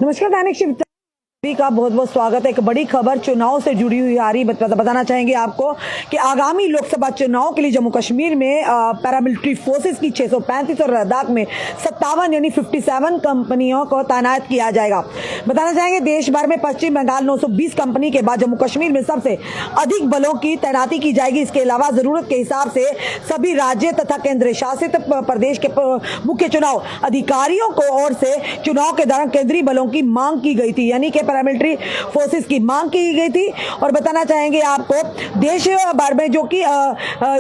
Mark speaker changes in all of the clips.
Speaker 1: नमस्कार दैनिक शिव का बहुत बहुत स्वागत है। एक बड़ी खबर चुनाव से जुड़ी हुई आ रही बताना चाहेंगे आपको कि आगामी लोकसभा चुनाव के लिए जम्मू कश्मीर में पैरामिलिट्री फोर्सेस की 635 और लद्दाख में 57 यानी 57 कंपनियों को तैनात किया जाएगा। बताना चाहेंगे देश भर में पश्चिम बंगाल 920 कंपनी के बाद जम्मू कश्मीर में सबसे अधिक बलों की तैनाती की जाएगी। इसके अलावा जरूरत के हिसाब से सभी राज्य तथा केंद्र शासित प्रदेश के मुख्य चुनाव अधिकारियों को ओर से चुनाव के दौरान केंद्रीय बलों की मांग की गई थी, यानी कि पैरामिलिट्री फोर्सेस की मांग की गई थी। और बताना चाहेंगे आपको देश भर में जो कि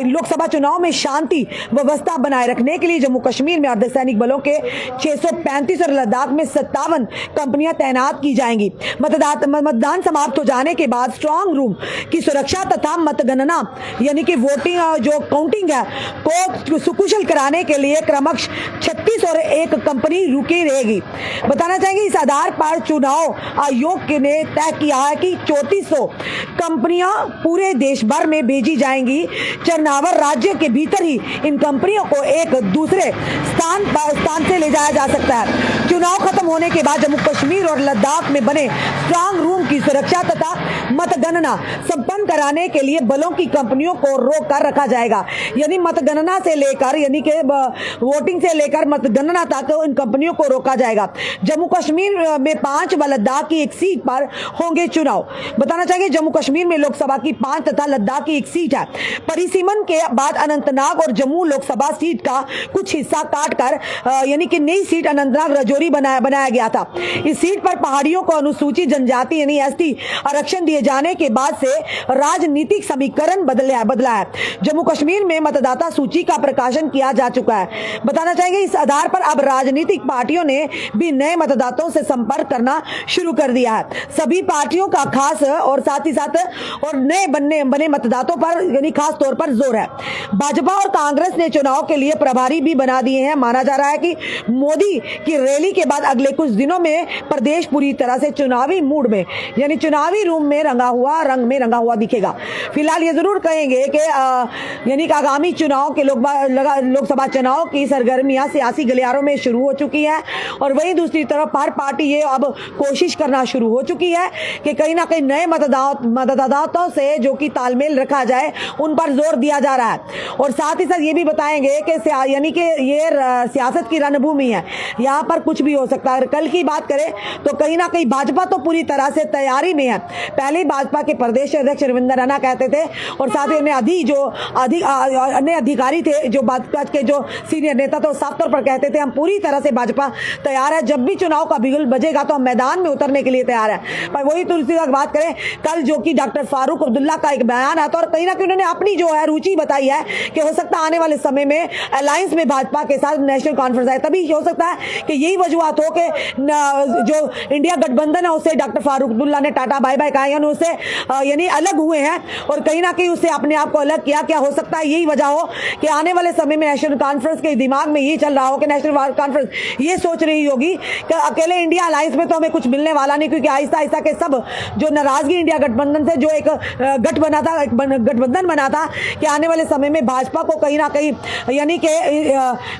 Speaker 1: लोकसभा चुनाव में शांति व्यवस्था बनाए रखने के लिए जम्मू कश्मीर में अर्धसैनिक बलों के 635 और लद्दाख में 57 कंपनियां तैनात की जाएंगी। मतदान समाप्त हो जाने के बाद स्ट्रांग रूम की सुरक्षा तथा मतगणना यानी कि वोटिंग जो काउंटिंग है को सुकुशल कराने के लिए क्रमश 36 और एक कंपनी रुकी रहेगी। बताना चाहेंगे इस आधार पर चुनाव आयोग ने तय किया है कि 3400 कंपनियां पूरे देश भर में भेजी जाएंगी। चरनावर राज्य के भीतर ही इन कंपनियों को एक दूसरे स्थान से ले जाया जा सकता है। चुनाव खत्म होने के बाद जम्मू कश्मीर और लद्दाख में बने स्ट्रांग रूम की सुरक्षा तथा मतगणना संपन्न कराने के लिए बलों की कंपनियों को रोक कर रखा जाएगा। यानी मतगणना से लेकर यानी कि वोटिंग से लेकर मतगणना तक इन कंपनियों को रोका जाएगा। जम्मू कश्मीर में 5 व लद्दाख की एक सीट पर होंगे चुनाव। बताना चाहिए जम्मू कश्मीर में लोकसभा की 5 तथा लद्दाख की एक सीट है। परिसीमन के बाद अनंतनाग और जम्मू लोकसभा सीट का कुछ हिस्सा काटकर यानी कि नई सीट अनंतनाग राजौरी बनाया गया था। इस सीट पर पहाड़ियों को अनुसूचित जनजाति यानी एसटी आरक्षण दिए जाने के बाद से राजनीतिक समीकरण बदला है। जम्मू कश्मीर में मतदाता सूची का प्रकाशन किया जा चुका है। बताना चाहेंगे इस आधार पर अब राजनीतिक पार्टियों ने भी नए मतदाताओं से संपर्क करना शुरू कर दिया है। सभी पार्टियों का खास और साथ ही साथ और नए बने मतदाताओं पर यानी खास तौर पर जोर है। भाजपा और कांग्रेस ने चुनाव के लिए प्रभारी भी बना दिए हैं। माना जा रहा है कि मोदी की रैली के बाद अगले कुछ दिनों में प्रदेश पूरी तरह से चुनावी मूड में यानी चुनावी रंग में रंगा हुआ दिखेगा। फिलहाल ये जरूर कहेंगे कि यानी कि आगामी चुनाव के लोकसभा चुनाव की सरगर्मियां सियासी गलियारों में शुरू हो चुकी है और वहीं दूसरी तरफ हर पार्टी ये अब कोशिश करना शुरू हो चुकी है कि कहीं ना कहीं नए मतदाताओं से जो कि तालमेल रखा जाए उन पर जोर दिया जा रहा है। और साथ ही साथ ये भी बताएंगे कि यानी कि ये सियासत की रणभूमि है, यहाँ पर कुछ भी हो सकता है। कल की बात करें तो कहीं ना कहीं भाजपा तो पूरी तरह से तैयारी में है। पहले भाजपा के प्रदेश अध्यक्ष रविंद्र रैना कहते थे और साथ ही अन्य अधिकारी थे जो भाजपा के जो सीनियर नेता थे साफ तौर पर कहते थे हम पूरी तरह से भाजपा तैयार है, जब भी चुनाव का बिगुल बजेगा तो हम मैदान में उतरने के लिए तैयार है। पर वही तुलसी का बात करें कल जो कि डॉक्टर फारूक अब्दुल्ला का एक बयान आता और कहीं ना कहीं उन्होंने अपनी जो है रुचि बताई है कि हो सकता है आने वाले समय में अलायंस में भाजपा के साथ नेशनल कॉन्फ्रेंस आए, तभी हो सकता है कि यही वजूहत हो कि जो इंडिया गठबंधन है उससे डॉक्टर फारूक अब्दुल्ला ने टाटा बाय बाय कहा यानी उससे यानी अलग हुए हैं और कहीं ना कहीं उससे अपने आप को अलग किया। क्या हो सकता है यही वजह हो कि आने वाले समय में नेशनल कॉन्फ्रेंस के दिमाग में ये चल रहा हो कि नेशनल कॉन्फ्रेंस ये सोच रही होगी कि अकेले इंडिया अलायंस में तो हमें कुछ मिलने वाला नहीं, क्योंकि आहिस्ता आहिस्ता के सब जो नाराजगी इंडिया गठबंधन से जो एक गठबंधन बना था कि आने वाले समय में भाजपा को कहीं ना कहीं यानी कि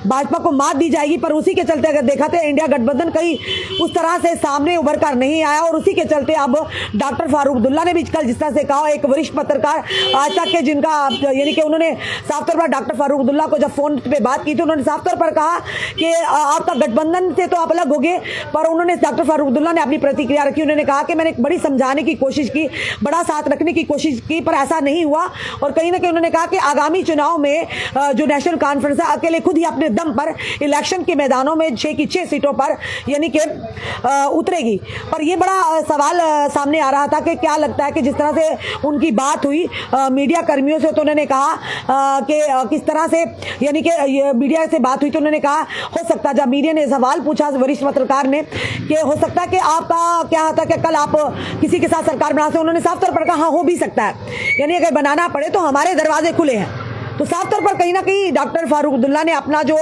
Speaker 1: भाजपा को मात दी जाएगी। पर उसी के चलते अगर देखा तो इंडिया गठबंधन कहीं उस तरह से सामने उभर कर नहीं आया और उसी के चलते अब डॉक्टर फारूक अब्दुल्ला ने भी कल जिस तरह से कहा, एक वरिष्ठ पत्रकार आज तक के जिनका यानी कि उन्होंने साफ तौर पर डॉक्टर फारूक अब्दुल्ला को जब फोन पे बात की तो उन्होंने साफ तौर पर कहा कि आपका गठबंधन से तो आप अलग हो गए, पर उन्होंने डॉक्टर फारूक अब्दुल्ला ने अपनी प्रतिक्रिया रखी। उन्होंने कहा कि मैंने बड़ी समझाने की कोशिश की, बड़ा साथ रखने की कोशिश की, पर ऐसा नहीं हुआ। और कहीं ना कहीं उन्होंने कहा कि आगामी चुनाव में जो नेशनल कॉन्फ्रेंस है अकेले खुद ही अपने दम पर इलेक्शन के मैदानों में 6 की 6 सीटों पर यानी कि उतरेगी। पर यह बड़ा सवाल सामने आ रहा था कि क्या लगता है कि जिस तरह से उनकी बात हुई मीडिया कर्मियों से तो उन्होंने कहा कि किस तरह से यानी कि मीडिया से बात हुई तो उन्होंने कहा हो सकता जब मीडिया ने सवाल पूछा वरिष्ठ पत्रकार ने कि हो सकता है कि आपका क्या था कि कल आप किसी के साथ सरकार बना सकते, उन्होंने साफ तौर पर कहा हाँ हो भी सकता है, यानी अगर बनाना पड़े तो हमारे दरवाजे खुले हैं। तो साफ तौर पर कहीं ना कहीं डॉक्टर फारूक अब्दुल्ला ने अपना जो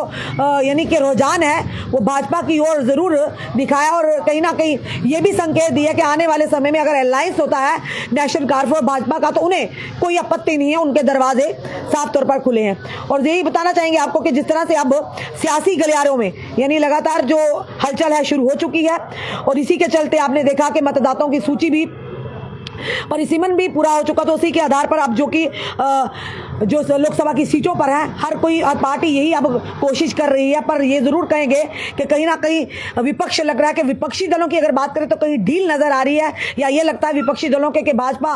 Speaker 1: यानी कि रुझान है वो भाजपा की ओर जरूर दिखाया और कहीं ना कहीं ये भी संकेत दिया कि आने वाले समय में अगर अलायंस होता है नेशनल कारफोर भाजपा का तो उन्हें कोई आपत्ति नहीं है, उनके दरवाजे साफ तौर पर खुले हैं। और यही बताना चाहेंगे आपको कि जिस तरह से अब सियासी गलियारों में यानी लगातार जो हलचल है शुरू हो चुकी है और इसी के चलते आपने देखा कि मतदाताओं की सूची भी परिसीमन भी पूरा हो चुका, तो उसी के आधार पर अब जो कि जो लोकसभा की सीटों पर है हर कोई पार्टी यही अब कोशिश कर रही है। पर ये जरूर कहेंगे कि कहीं ना कहीं विपक्ष लग रहा है कि विपक्षी दलों की अगर बात करें तो कहीं ढील नजर आ रही है या ये लगता है विपक्षी दलों के कि भाजपा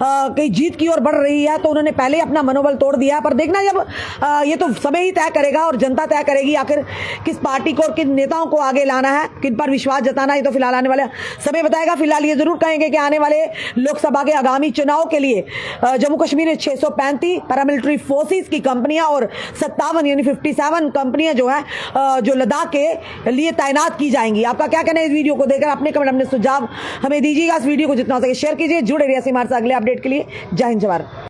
Speaker 1: कहीं जीत की ओर बढ़ रही है, तो उन्होंने पहले अपना मनोबल तोड़ दिया। पर देखना जब ये तो समय ही तय करेगा और जनता तय करेगी आखिर किस पार्टी को और किन नेताओं को आगे लाना है, किन पर विश्वास जताना है, तो फिलहाल आने वाला समय बताएगा। फिलहाल ये जरूर कहेंगे कि आने वाले लोकसभा के आगामी चुनाव के लिए जम्मू कश्मीर में 635 पैरामिलिट्री फोर्सेस की कंपनियां और 57 यानी 57 कंपनियां जो है जो लद्दाख के लिए तैनात की जाएंगी। आपका क्या कहना है इस वीडियो को देखकर? अपने कमेंट अपने सुझाव हमें दीजिएगा। इस वीडियो को जितना हो सके शेयर कीजिए। जुड़े रहिए हमारे साथ अगले अपडेट के लिए। जय हिंद जवाहर।